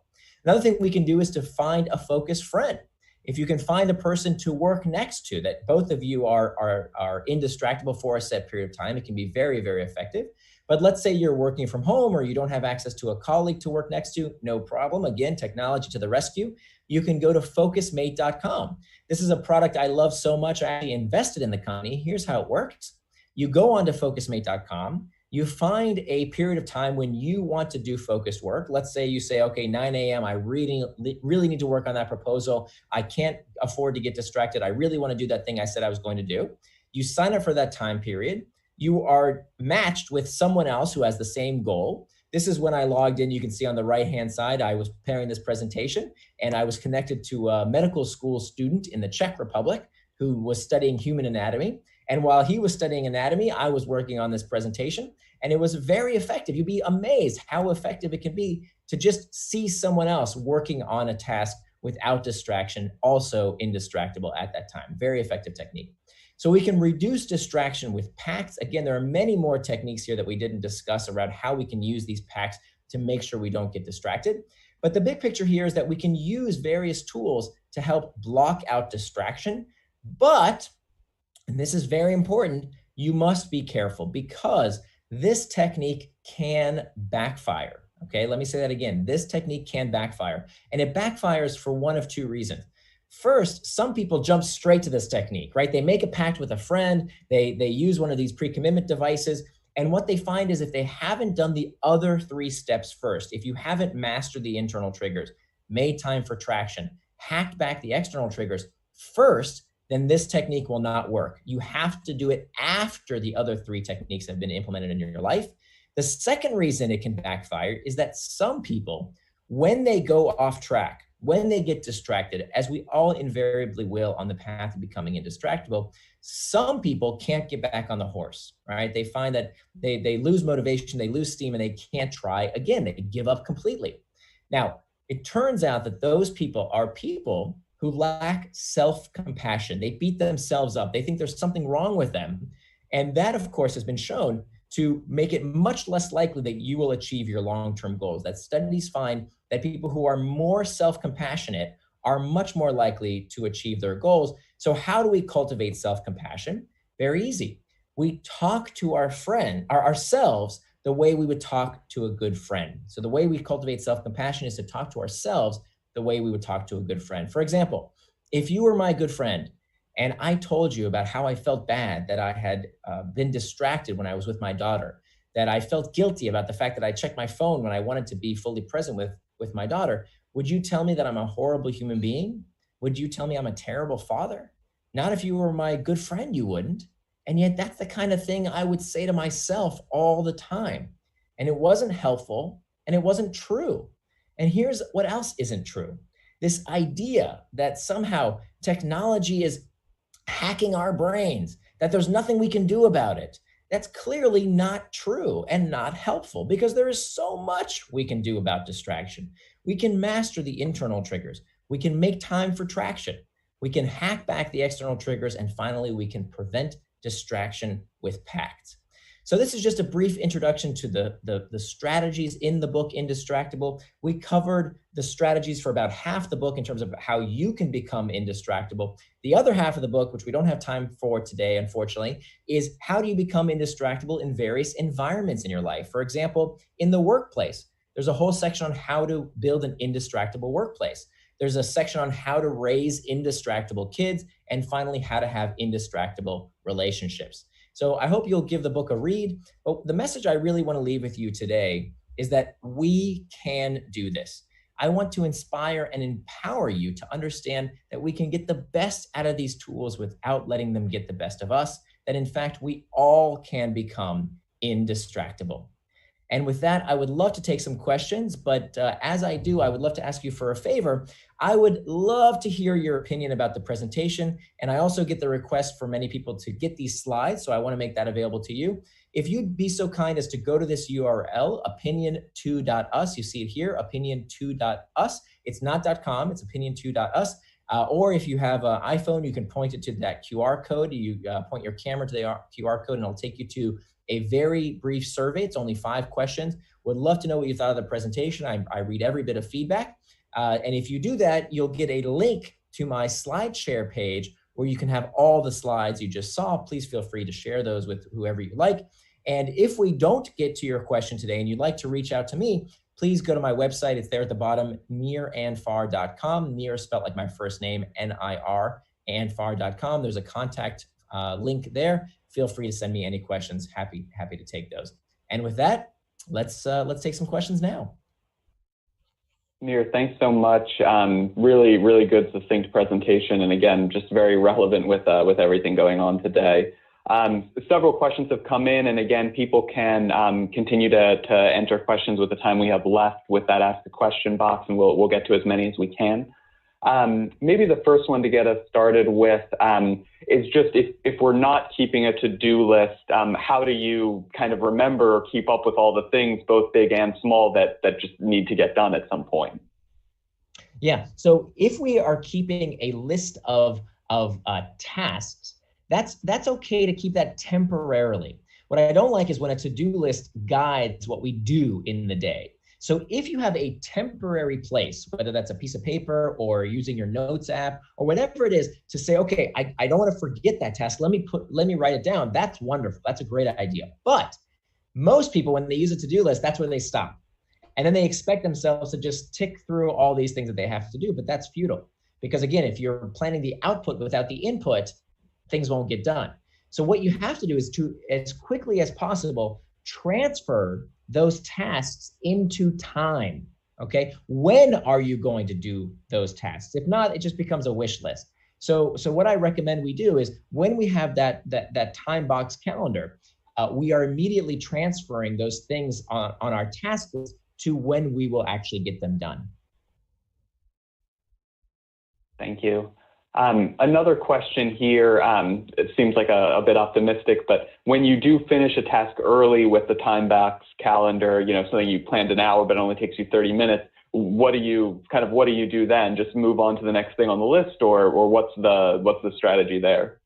Another thing we can do is to find a focused friend. If you can find a person to work next to that both of you are indistractable for a set period of time, it can be very, very effective. But let's say you're working from home or you don't have access to a colleague to work next to, no problem. Again, technology to the rescue. You can go to focusmate.com. This is a product I love so much, I actually invested in the company. Here's how it works. You go on to focusmate.com. You find a period of time when you want to do focused work. Let's say you say, okay, 9 a.m., I really need to work on that proposal. I can't afford to get distracted. I really want to do that thing I said I was going to do. You sign up for that time period. You are matched with someone else who has the same goal. This is when I logged in. You can see on the right-hand side, I was preparing this presentation and I was connected to a medical school student in the Czech Republic who was studying human anatomy. And while he was studying anatomy, I was working on this presentation, and it was very effective. You'd be amazed how effective it can be to just see someone else working on a task without distraction, also indistractable at that time. Very effective technique. So we can reduce distraction with pacts. Again, there are many more techniques here that we didn't discuss around how we can use these pacts to make sure we don't get distracted. But the big picture here is that we can use various tools to help block out distraction. But, and this is very important, you must be careful because this technique can backfire. Okay, let me say that again. This technique can backfire, and it backfires for one of two reasons. First, some people jump straight to this technique, right? They make a pact with a friend, they use one of these pre-commitment devices, and what they find is if they haven't done the other 3 steps first, if you haven't mastered the internal triggers, made time for traction, hacked back the external triggers first, then this technique will not work. You have to do it after the other 3 techniques have been implemented in your life. The second reason it can backfire is that some people, when they go off track, when they get distracted, as we all invariably will on the path of becoming indistractable, some people can't get back on the horse, right? They find that they lose motivation, they lose steam, and they can't try again. They give up completely. Now, it turns out that those people are people who lack self-compassion. They beat themselves up. They think there's something wrong with them. And that, of course, has been shown to make it much less likely that you will achieve your long-term goals. That studies find that people who are more self-compassionate are much more likely to achieve their goals. So how do we cultivate self-compassion? Very easy. We talk to ourselves the way we would talk to a good friend. So the way we cultivate self-compassion is to talk to ourselves the way we would talk to a good friend. For example, if you were my good friend and I told you about how I felt bad that I had been distracted when I was with my daughter, that I felt guilty about the fact that I checked my phone when I wanted to be fully present with my daughter, would you tell me that I'm a horrible human being? Would you tell me I'm a terrible father? Not if you were my good friend, you wouldn't. And yet that's the kind of thing I would say to myself all the time. And it wasn't helpful and it wasn't true. And here's what else isn't true. This idea that somehow technology is hacking our brains, that there's nothing we can do about it. That's clearly not true and not helpful because there is so much we can do about distraction. We can master the internal triggers. We can make time for traction. We can hack back the external triggers. And finally, we can prevent distraction with pacts. So this is just a brief introduction to the strategies in the book, Indistractable. We covered the strategies for about half the book in terms of how you can become indistractable. The other half of the book, which we don't have time for today, unfortunately, is how do you become indistractable in various environments in your life? For example, in the workplace, there's a whole section on how to build an indistractable workplace. There's a section on how to raise indistractable kids, and finally, how to have indistractable relationships. So I hope you'll give the book a read. But the message I really want to leave with you today is that we can do this. I want to inspire and empower you to understand that we can get the best out of these tools without letting them get the best of us, that in fact, we all can become indistractable. And with that, I would love to take some questions, but as I do, I would love to ask you for a favor. I would love to hear your opinion about the presentation, and I also get the request for many people to get these slides, so I want to make that available to you. If you'd be so kind as to go to this URL, opinion2.us, you see it here, opinion2.us. It's not .com, it's opinion2.us. Or if you have an iPhone, you can point it to that QR code. You point your camera to the QR code, and it'll take you to a very brief survey. It's only 5 questions. Would love to know what you thought of the presentation. I read every bit of feedback. And if you do that, you'll get a link to my SlideShare page where you can have all the slides you just saw. Please feel free to share those with whoever you like. And if we don't get to your question today and you'd like to reach out to me, please go to my website. It's there at the bottom, nirandfar.com. Nir is spelled like my first name, N-I-R, andfar.com. There's a contact link there. Feel free to send me any questions. Happy to take those. And with that, let's take some questions now. Nir, thanks so much. Really, really good, succinct presentation, and again, just very relevant with everything going on today. Several questions have come in, and again, people can continue to enter questions with the time we have left with that Ask the Question box, and we'll get to as many as we can. Maybe the first one to get us started with is just if we're not keeping a to-do list, how do you kind of remember or keep up with all the things, both big and small, that just need to get done at some point? Yeah, so if we are keeping a list of tasks, that's okay to keep that temporarily. What I don't like is when a to-do list guides what we do in the day. So if you have a temporary place, whether that's a piece of paper or using your notes app or whatever it is, to say, okay, I don't want to forget that task. Let me write it down. That's wonderful. That's a great idea. But most people, when they use a to-do list, that's where they stop. And then they expect themselves to just tick through all these things that they have to do, but that's futile. Because again, if you're planning the output without the input, things won't get done. So what you have to do is to, as quickly as possible, transfer those tasks into time, okay? When are you going to do those tasks? If not, it just becomes a wish list. So what I recommend we do is when we have that time box calendar, we are immediately transferring those things on our task list to when we will actually get them done. Thank you. Another question here, it seems like a bit optimistic, but when you do finish a task early with the time box calendar, something you planned an hour but only takes you 30 minutes, what do you do then? Just move on to the next thing on the list, or what's the strategy there?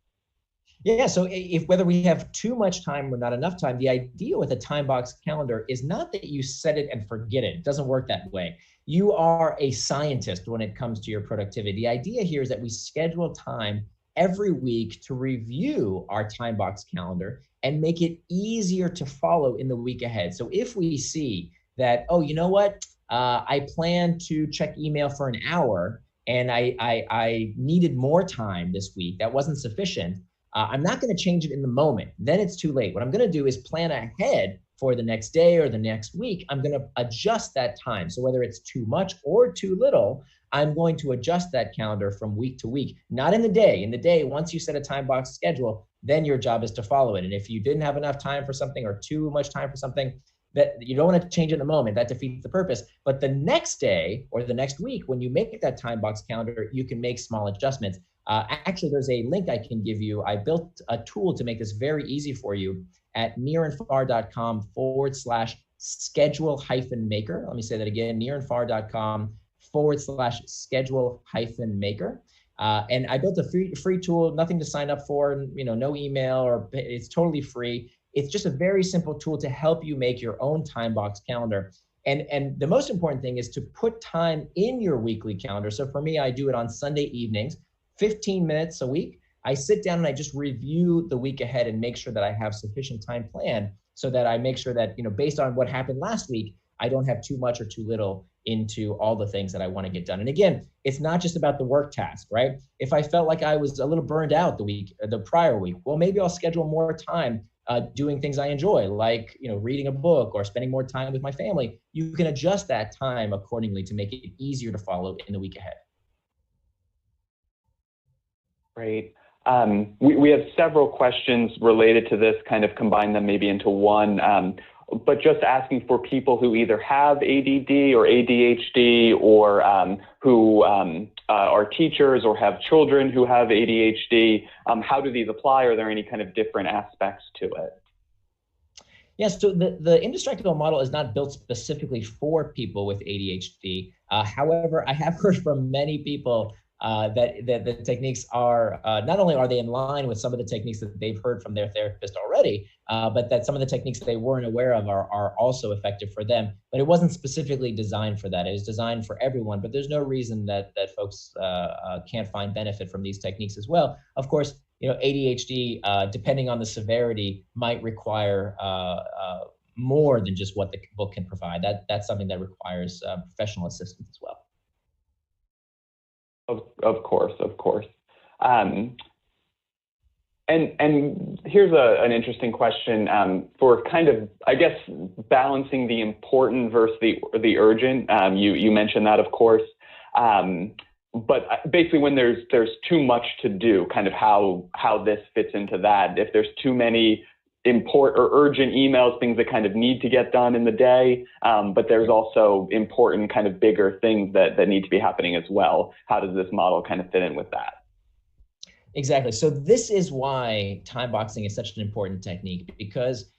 Yeah, so if whether we have too much time or not enough time, the idea with a time box calendar is not that you set it and forget it. It doesn't work that way. You are a scientist when it comes to your productivity. The idea here is that we schedule time every week to review our time box calendar and make it easier to follow in the week ahead. So if we see that, oh, you know what, I plan to check email for an hour and I needed more time this week, that wasn't sufficient. I'm not going to change it in the moment. Then it's too late. What I'm going to do is plan ahead for the next day or the next week. I'm going to adjust that time. So whether it's too much or too little, I'm going to adjust that calendar from week to week, not in the day. In the day, once you set a time box schedule, then your job is to follow it. And if you didn't have enough time for something or too much time for something, that you don't want to change it in the moment, that defeats the purpose. But the next day or the next week, when you make that time box calendar, you can make small adjustments. Actually, there's a link I can give you. I built a tool to make this very easy for you at nirandfar.com/schedule-maker. Let me say that again, nirandfar.com/schedule-maker. And I built a free tool, nothing to sign up for, no email, or it's totally free. It's just a very simple tool to help you make your own time box calendar. And the most important thing is to put time in your weekly calendar. So for me, I do it on Sunday evenings, 15 minutes a week. I sit down and I just review the week ahead and make sure that I have sufficient time planned so that I make sure that, based on what happened last week, I don't have too much or too little into all the things that I want to get done. And again, it's not just about the work task, right? If I felt like I was a little burned out the prior week, well, maybe I'll schedule more time doing things I enjoy, like, reading a book or spending more time with my family. You can adjust that time accordingly to make it easier to follow in the week ahead. Great. We have several questions related to this, kind of combine them maybe into one, but just asking for people who either have ADD or ADHD or who are teachers or have children who have ADHD, how do these apply? Are there any kind of different aspects to it? Yes, so the Indistractable model is not built specifically for people with ADHD. However, I have heard from many people that the techniques are, not only are they in line with some of the techniques that they've heard from their therapist already, but that some of the techniques they weren't aware of are also effective for them. But it wasn't specifically designed for that. It was designed for everyone, but there's no reason that folks can't find benefit from these techniques as well. Of course, ADHD, depending on the severity, might require more than just what the book can provide. That's something that requires professional assistance as well. Of course. And here's an interesting question for kind of, I guess, balancing the important versus the urgent. You mentioned that, of course. But basically, when there's too much to do, kind of how this fits into that. If there's too many important or urgent emails, things that kind of need to get done in the day, but there's also important kind of bigger things that need to be happening as well. How does this model kind of fit in with that? Exactly. So this is why time boxing is such an important technique, because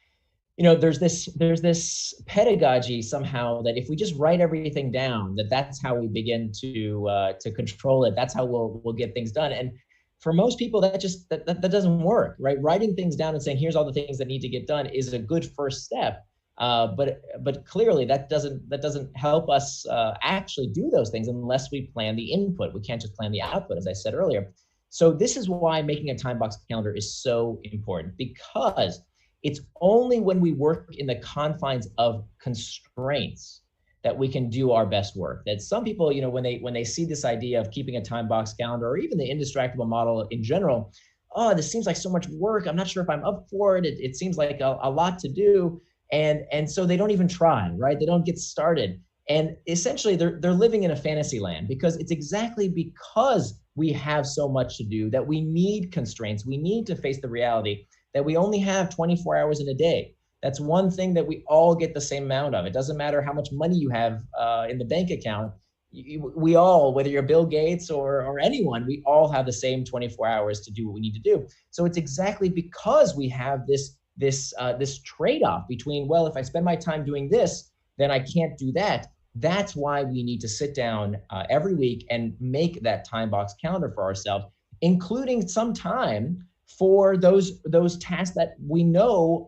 there's this pedagogy somehow that if we just write everything down, that's how we begin to control it. That's how we'll get things done. And for most people, that doesn't work, right? Writing things down and saying, here's all the things that need to get done is a good first step. But clearly that doesn't help us actually do those things unless we plan the input. We can't just plan the output, as I said earlier. So this is why making a time box calendar is so important, because it's only when we work in the confines of constraints that we can do our best work. That some people, when they see this idea of keeping a time box calendar, or even the Indistractable model in general, oh, this seems like so much work. I'm not sure if I'm up for it. It seems like a lot to do. And so they don't even try, right? They don't get started. And essentially they're living in a fantasy land, because it's exactly because we have so much to do that we need constraints. We need to face the reality that we only have 24 hours in a day. That's one thing that we all get the same amount of. It doesn't matter how much money you have in the bank account. We all, whether you're Bill Gates or anyone, we all have the same 24 hours to do what we need to do. So it's exactly because we have this trade-off between, well, if I spend my time doing this, then I can't do that. That's why we need to sit down every week and make that time box calendar for ourselves, including some time for those tasks that we know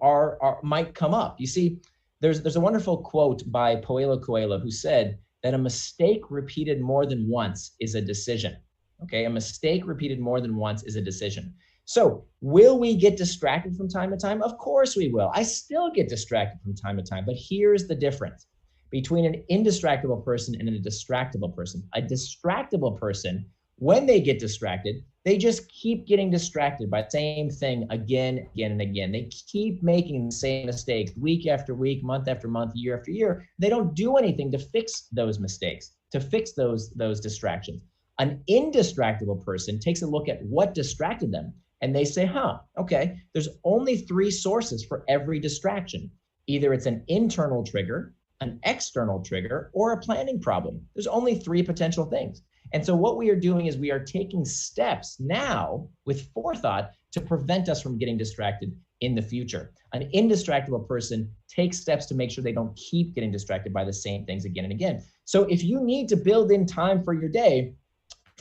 might come up. You see, there's a wonderful quote by Paulo Coelho, who said that a mistake repeated more than once is a decision. Okay, a mistake repeated more than once is a decision. So will we get distracted from time to time? Of course we will. I still get distracted from time to time, but here's the difference between an indistractable person and a distractible person. A distractible person, when they get distracted, they just keep getting distracted by the same thing again and again. They keep making the same mistakes week after week, month after month, year after year. They don't do anything to fix those mistakes, to fix those distractions. An indistractable person takes a look at what distracted them, and they say, okay, there's only 3 sources for every distraction. Either it's an internal trigger, an external trigger, or a planning problem. There's only 3 potential things. And so what we are doing is we are taking steps now with forethought to prevent us from getting distracted in the future. An indistractable person takes steps to make sure they don't keep getting distracted by the same things again and again. So if you need to build in time for your day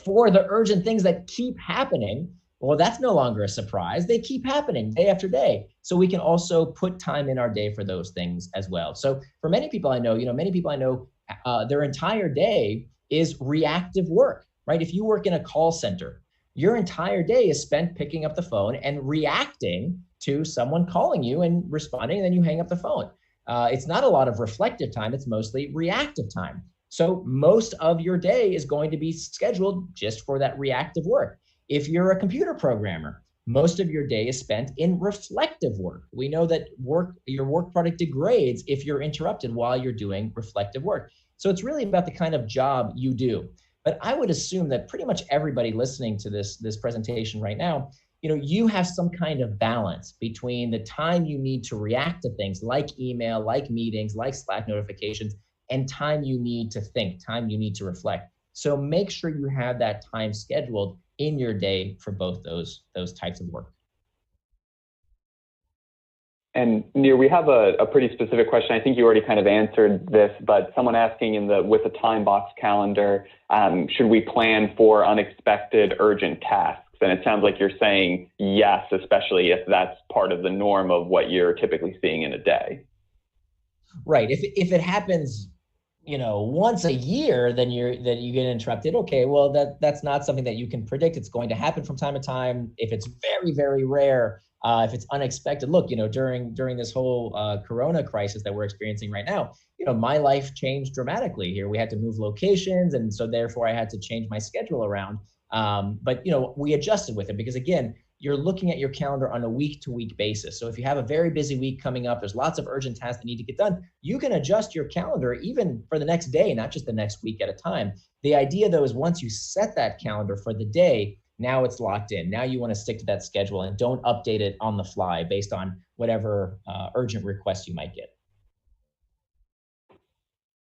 for the urgent things that keep happening, well, that's no longer a surprise. They keep happening day after day. So we can also put time in our day for those things as well. So for many people I know, their entire day is reactive work, right? If you work in a call center, your entire day is spent picking up the phone and reacting to someone calling you and responding, and then you hang up the phone. It's not a lot of reflective time. It's mostly reactive time. So most of your day is going to be scheduled just for that reactive work. If you're a computer programmer, most of your day is spent in reflective work. We know that your work product degrades if you're interrupted while you're doing reflective work. So it's really about the kind of job you do. But I would assume that pretty much everybody listening to this presentation right now, you have some kind of balance between the time you need to react to things like email, like meetings, like Slack notifications, and time you need to think, time you need to reflect. So make sure you have that time scheduled in your day for both those types of work. And Nir, we have a pretty specific question. I think you already kind of answered this, but someone asking with a time box calendar, should we plan for unexpected urgent tasks? And it sounds like you're saying yes, especially if that's part of the norm of what you're typically seeing in a day. Right. If it happens once a year, then you get interrupted. Okay, well, that's not something that you can predict. It's going to happen from time to time. If it's very, very rare, if it's unexpected. Look, during this whole Corona crisis that we're experiencing right now, my life changed dramatically here. We had to move locations, and so therefore I had to change my schedule around. But we adjusted with it because, again, you're looking at your calendar on a week-to-week basis. So if you have a very busy week coming up, there's lots of urgent tasks that need to get done. You can adjust your calendar even for the next day, not just the next week at a time. The idea, though, is once you set that calendar for the day, now it's locked in. Now you want to stick to that schedule and don't update it on the fly based on whatever urgent requests you might get.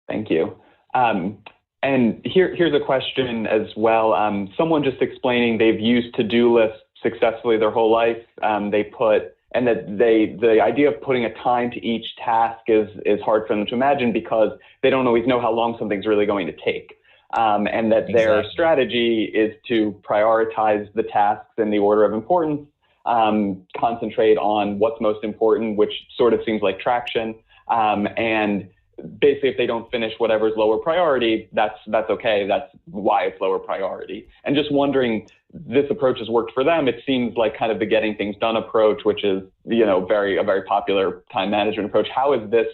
Thank you. And here's a question as well. Someone just explaining they've used to-do lists successfully their whole life. The idea of putting a time to each task is hard for them to imagine because they don't always know how long something's really going to take. And that their strategy is to prioritize the tasks in the order of importance, concentrate on what's most important, which sort of seems like traction, and basically, if they don't finish whatever's lower priority, that's okay. That's why it's lower priority. And just wondering, this approach has worked for them. It seems like kind of the getting things done approach, which is, a very popular time management approach. How is this,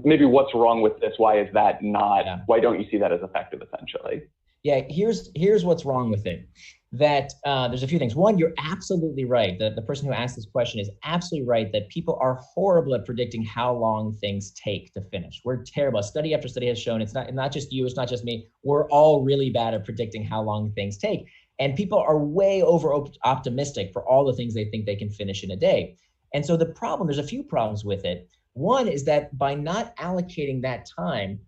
maybe what's wrong with this? Why is that not, why don't you see that as effective essentially? Yeah, here's what's wrong with it. That there's a few things. One, you're absolutely right. The person who asked this question is absolutely right that people are horrible at predicting how long things take to finish. We're terrible. Study after study has shown it's not just you, it's not just me. We're all really bad at predicting how long things take. And people are way over optimistic for all the things they think they can finish in a day. And so there's a few problems with it. One is that by not allocating that time,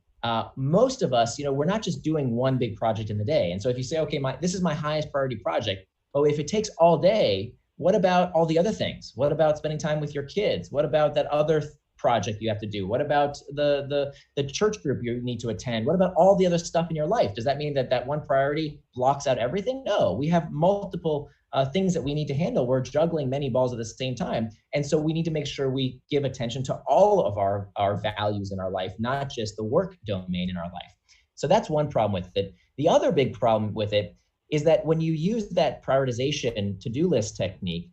most of us, we're not just doing one big project in the day. And so if you say, okay, this is my highest priority project, but if it takes all day, what about all the other things? What about spending time with your kids? What about that other project you have to do? What about the church group you need to attend? What about all the other stuff in your life? Does that mean that one priority blocks out everything? No, we have multiple things that we need to handle. We're juggling many balls at the same time. And so we need to make sure we give attention to all of our values in our life, not just the work domain in our life. So that's one problem with it. The other big problem with it is that when you use that prioritization to-do list technique,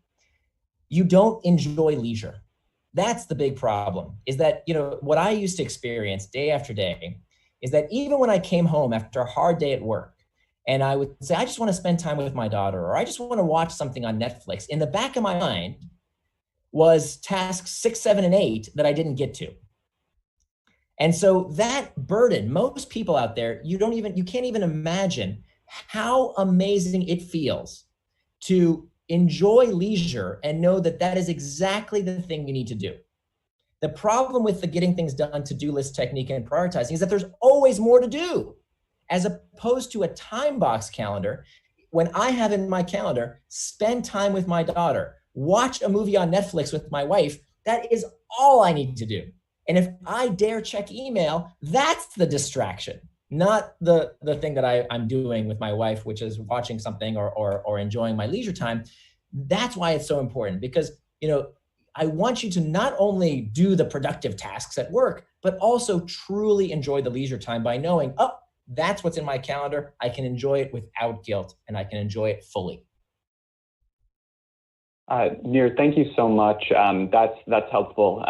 you don't enjoy leisure. That's the big problem, is that, what I used to experience day after day is that even when I came home after a hard day at work, and I would say, I just want to spend time with my daughter, or I just want to watch something on Netflix, in the back of my mind was tasks 6, 7, and 8 that I didn't get to. And so that burden, most people out there, you can't even imagine how amazing it feels to enjoy leisure and know that that is exactly the thing you need to do. The problem with the getting things done to-do list technique and prioritizing is that there's always more to do, as opposed to a time box calendar. When I have in my calendar, spend time with my daughter, watch a movie on Netflix with my wife, that is all I need to do. And if I dare check email, that's the distraction, not the thing that I'm doing with my wife, which is watching something or enjoying my leisure time. That's why it's so important, because I want you to not only do the productive tasks at work, but also truly enjoy the leisure time by knowing, that's what's in my calendar. I can enjoy it without guilt, and I can enjoy it fully. Nir, thank you so much. That's helpful.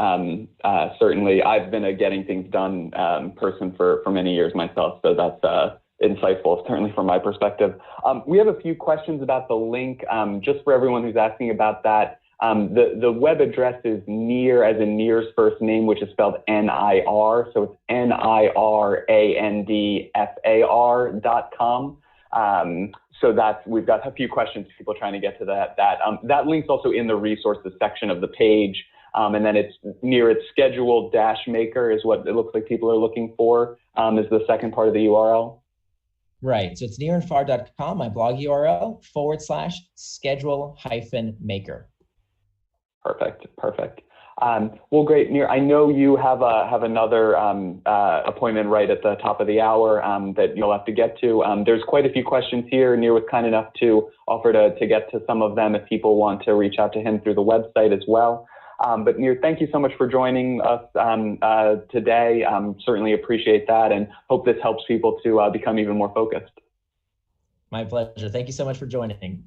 Certainly, I've been a getting things done person for many years myself, so that's insightful, certainly from my perspective. We have a few questions about the link, just for everyone who's asking about that. The web address is Nir, as in Nir's first name, which is spelled N-I-R, so it's NIRANDFAR.com. So we've got a few questions, people trying to get to that. That link's also in the resources section of the page. And then it's schedule-maker is what it looks like people are looking for, is the second part of the URL. Right, so it's nirandfar.com, my blog URL, /schedule-maker. Perfect. Well, great, Nir. I know you have another appointment right at the top of the hour that you'll have to get to. There's quite a few questions here. Nir was kind enough to offer to get to some of them if people want to reach out to him through the website as well. But Nir, thank you so much for joining us today. Certainly appreciate that and hope this helps people to become even more focused. My pleasure. Thank you so much for joining.